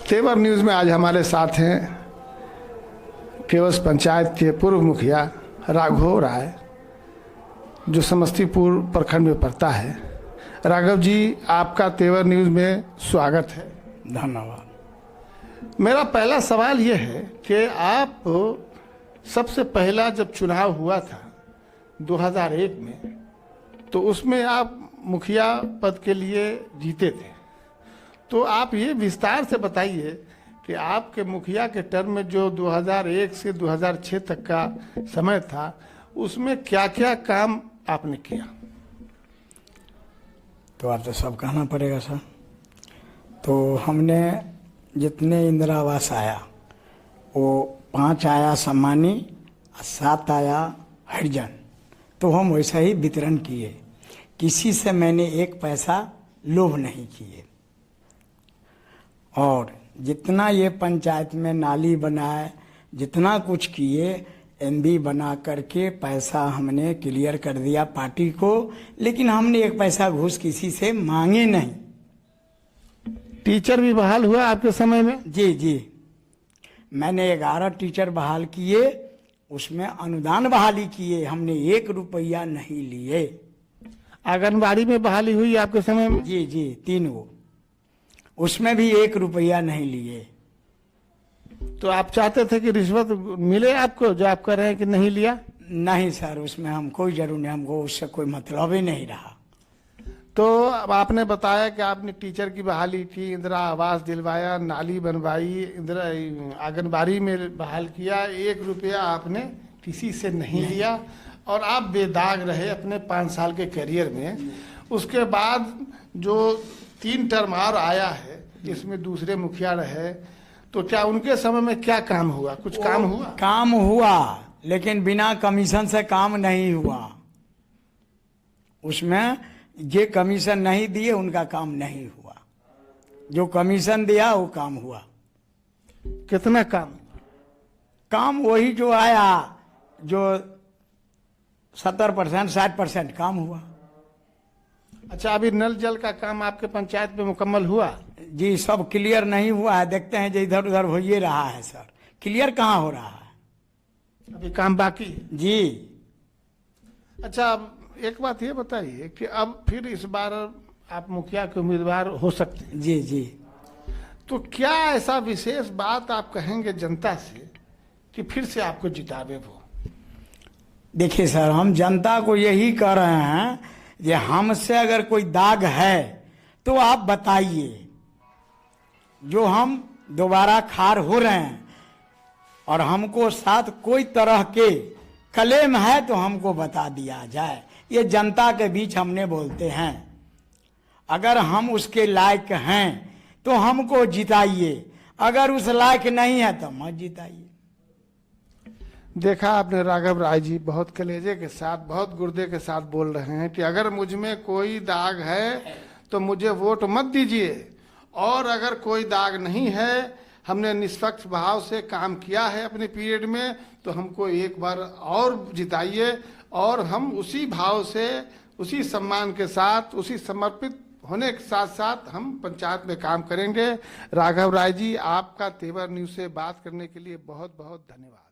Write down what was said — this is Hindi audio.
तेवर न्यूज़ में आज हमारे साथ हैं केवस पंचायत के पूर्व मुखिया राघव राय, जो समस्तीपुर प्रखंड में पड़ता है। राघव जी, आपका तेवर न्यूज़ में स्वागत है। धन्यवाद। मेरा पहला सवाल ये है कि आप सबसे पहला जब चुनाव हुआ था 2001 में, तो उसमें आप मुखिया पद के लिए जीते थे। तो आप ये विस्तार से बताइए कि आपके मुखिया के टर्म में जो 2001 से 2006 तक का समय था, उसमें क्या क्या काम आपने किया। तो आप तो सब कहना पड़ेगा सर। तो हमने जितने इंदिरा आवास आया वो 5 आया सम्मानी, 7 आया हरिजन। तो हम वैसा ही वितरण किए, किसी से मैंने एक पैसा लोभ नहीं किए। और जितना ये पंचायत में नाली बनाए, जितना कुछ किए, एमबी बना करके पैसा हमने क्लियर कर दिया पार्टी को, लेकिन हमने एक पैसा घूस किसी से मांगे नहीं। टीचर भी बहाल हुआ आपके समय में? जी जी, मैंने 11 टीचर बहाल किए, उसमें अनुदान बहाली किए, हमने 1 रुपया नहीं लिए। आंगनबाड़ी में बहाली हुई आपके समय में? जी जी, 3 गो, उसमें भी 1 रुपया नहीं लिए। तो आप चाहते थे कि रिश्वत मिले आपको, जो आप कह रहे हैं कि नहीं लिया? नहीं सर, उसमें हम कोई जरूर नहीं, हमको उससे कोई मतलब ही नहीं रहा। तो अब आपने बताया कि आपने टीचर की बहाली की, इंदिरा आवास दिलवाया, नाली बनवाई, इंदिरा आंगनबाड़ी में बहाल किया, 1 रुपया आपने किसी से नहीं लिया और आप बेदाग रहे अपने 5 साल के करियर में। उसके बाद जो 3 टर्म और आया है, जिसमें दूसरे मुखिया रहे, तो क्या उनके समय में क्या काम हुआ? कुछ काम हुआ? काम हुआ, लेकिन बिना कमीशन से काम नहीं हुआ। उसमें जे कमीशन नहीं दिए उनका काम नहीं हुआ, जो कमीशन दिया वो काम हुआ। कितना काम? काम वही जो आया, जो 70% 60% काम हुआ। अच्छा, अभी नल जल का काम आपके पंचायत में मुकम्मल हुआ? जी, सब क्लियर नहीं हुआ है, देखते हैं जो इधर उधर हो ही रहा है सर, क्लियर कहाँ हो रहा है, अभी काम बाकी है। जी। अच्छा, अब एक बात ये बताइए कि अब फिर इस बार आप मुखिया के उम्मीदवार हो सकते हैं। जी जी। तो क्या ऐसा विशेष बात आप कहेंगे जनता से कि फिर से आपको जितावे वो? देखिए सर, हम जनता को यही कह रहे हैं कि हमसे अगर कोई दाग है तो आप बताइए। जो हम दोबारा खार हो रहे हैं और हमको साथ कोई तरह के क्लेम है तो हमको बता दिया जाए। ये जनता के बीच हमने बोलते हैं, अगर हम उसके लायक हैं तो हमको जिताइए, अगर उस लायक नहीं है तो मत जिताइए। देखा आपने, राघव राय जी बहुत कलेजे के साथ, बहुत गुर्दे के साथ बोल रहे हैं कि अगर मुझ में कोई दाग है तो मुझे वोट मत दीजिए, और अगर कोई दाग नहीं है, हमने निष्पक्ष भाव से काम किया है अपने पीरियड में, तो हमको एक बार और जिताइए, और हम उसी भाव से, उसी सम्मान के साथ, उसी समर्पित होने के साथ साथ हम पंचायत में काम करेंगे। राघव राय जी, आपका तेवर न्यूज़ से बात करने के लिए बहुत बहुत धन्यवाद।